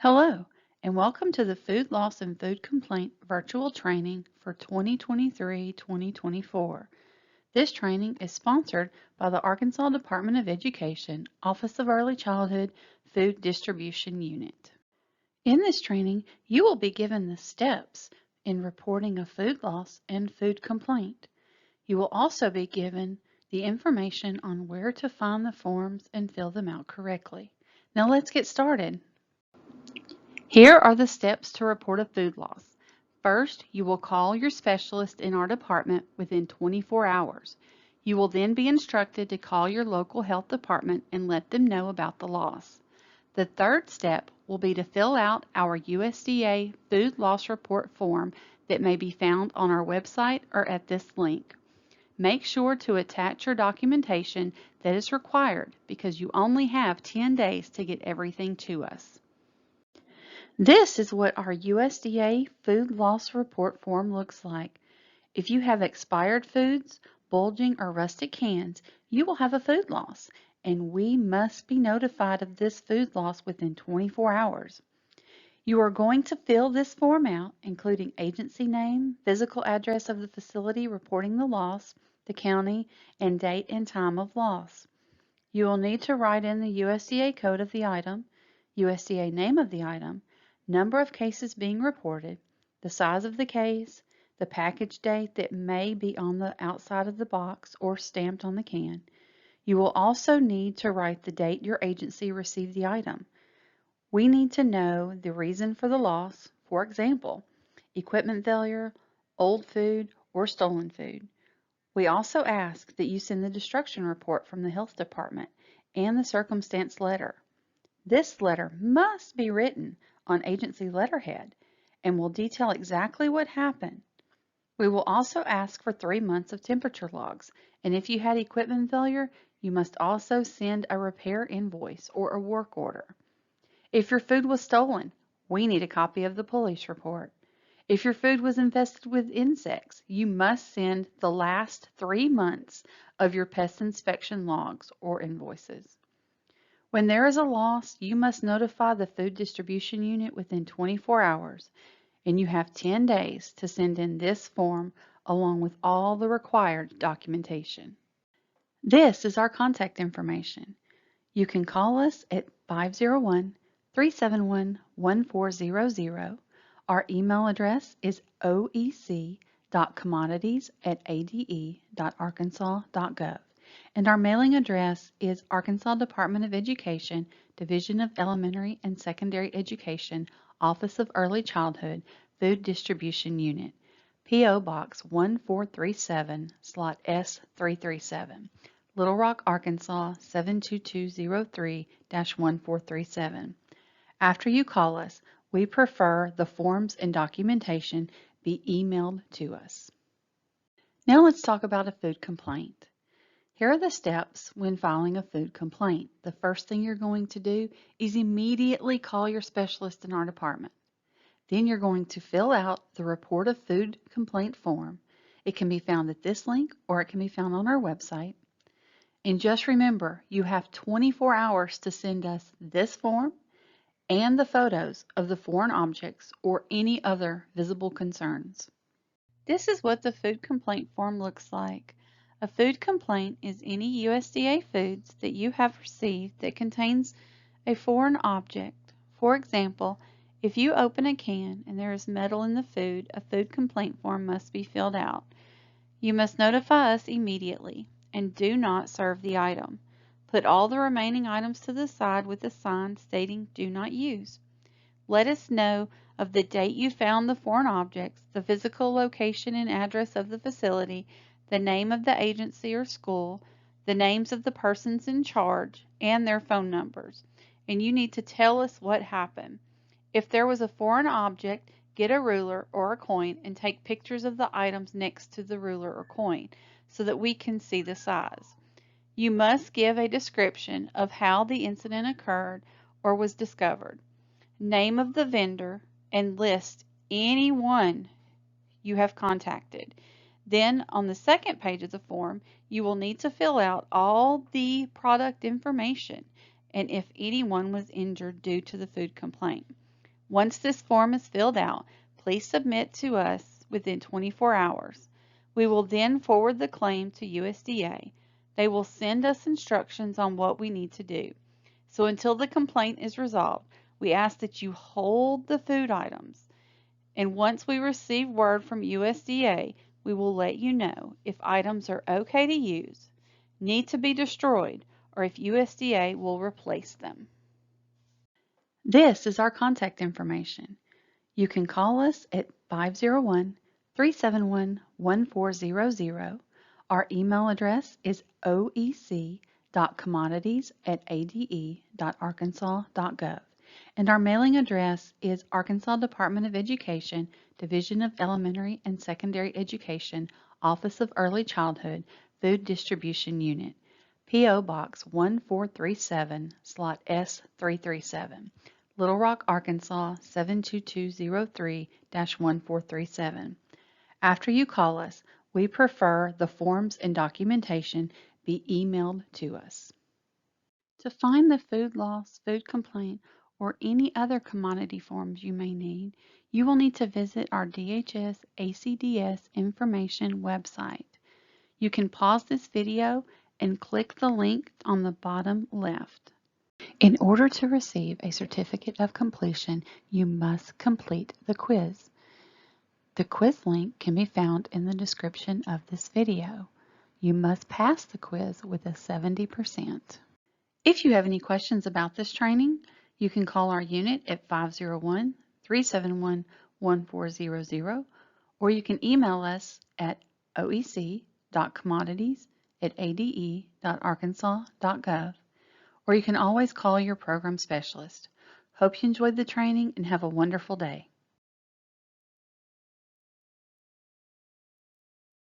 Hello, and welcome to the Food Loss and Food Complaint virtual training for 2023-2024. This training is sponsored by the Arkansas Department of Education, Office of Early Childhood Food Distribution Unit. In this training, you will be given the steps in reporting a food loss and food complaint. You will also be given the information on where to find the forms and fill them out correctly. Now let's get started. Here are the steps to report a food loss. First, you will call your specialist in our department within 24 hours. You will then be instructed to call your local health department and let them know about the loss. The third step will be to fill out our USDA Food Loss Report form that may be found on our website or at this link. Make sure to attach your documentation that is required because you only have 10 days to get everything to us. This is what our USDA Food Loss Report form looks like. If you have expired foods, bulging or rusted cans, you will have a food loss, and we must be notified of this food loss within 24 hours. You are going to fill this form out, including agency name, physical address of the facility reporting the loss, the county, and date and time of loss. You will need to write in the USDA code of the item, USDA name of the item, number of cases being reported, the size of the case, the package date that may be on the outside of the box or stamped on the can. You will also need to write the date your agency received the item. We need to know the reason for the loss, for example, equipment failure, old food, or stolen food. We also ask that you send the destruction report from the health department and the circumstance letter. This letter must be written on agency letterhead and will detail exactly what happened. We will also ask for 3 months of temperature logs, and if you had equipment failure, you must also send a repair invoice or a work order. If your food was stolen, we need a copy of the police report. If your food was infested with insects, you must send the last 3 months of your pest inspection logs or invoices. When there is a loss, you must notify the food distribution unit within 24 hours, and you have 10 days to send in this form along with all the required documentation. This is our contact information. You can call us at 501-371-1400. Our email address is oec.commodities@ade.arkansas.gov. And our mailing address is Arkansas Department of Education, Division of Elementary and Secondary Education, Office of Early Childhood, Food Distribution Unit, P.O. Box 1437, Slot S337, Little Rock, Arkansas 72203-1437. After you call us, we prefer the forms and documentation be emailed to us. Now let's talk about a food complaint. Here are the steps when filing a food complaint. The first thing you're going to do is immediately call your specialist in our department. Then you're going to fill out the Report of Food Complaint form. It can be found at this link or it can be found on our website. And just remember, you have 24 hours to send us this form and the photos of the foreign objects or any other visible concerns. This is what the food complaint form looks like. A food complaint is any USDA foods that you have received that contains a foreign object. For example, if you open a can and there is metal in the food, a food complaint form must be filled out. You must notify us immediately and do not serve the item. Put all the remaining items to the side with a sign stating do not use. Let us know of the date you found the foreign objects, the physical location and address of the facility, the name of the agency or school, the names of the persons in charge, and their phone numbers. And you need to tell us what happened. If there was a foreign object, get a ruler or a coin and take pictures of the items next to the ruler or coin so that we can see the size. You must give a description of how the incident occurred or was discovered, name of the vendor, and list anyone you have contacted. Then on the second page of the form, you will need to fill out all the product information and if anyone was injured due to the food complaint. Once this form is filled out, please submit to us within 24 hours. We will then forward the claim to USDA. They will send us instructions on what we need to do. So until the complaint is resolved, we ask that you hold the food items. And once we receive word from USDA, we will let you know if items are okay to use, need to be destroyed, or if USDA will replace them. This is our contact information. You can call us at 501-371-1400. Our email address is oec.commodities@ade.arkansas.gov. And our mailing address is Arkansas Department of Education, Division of Elementary and Secondary Education, Office of Early Childhood, Food Distribution Unit, P.O. Box 1437, Slot S337. Little Rock, Arkansas 72203-1437. After you call us, we prefer the forms and documentation be emailed to us. To find the food loss, food complaint, or any other commodity forms you may need, you will need to visit our DHS ACDS information website. You can pause this video and click the link on the bottom left. In order to receive a certificate of completion, you must complete the quiz. The quiz link can be found in the description of this video. You must pass the quiz with a 70%. If you have any questions about this training, you can call our unit at 501-371-1400, or you can email us at oec.commodities@ade.arkansas.gov. Or you can always call your program specialist. Hope you enjoyed the training and have a wonderful day.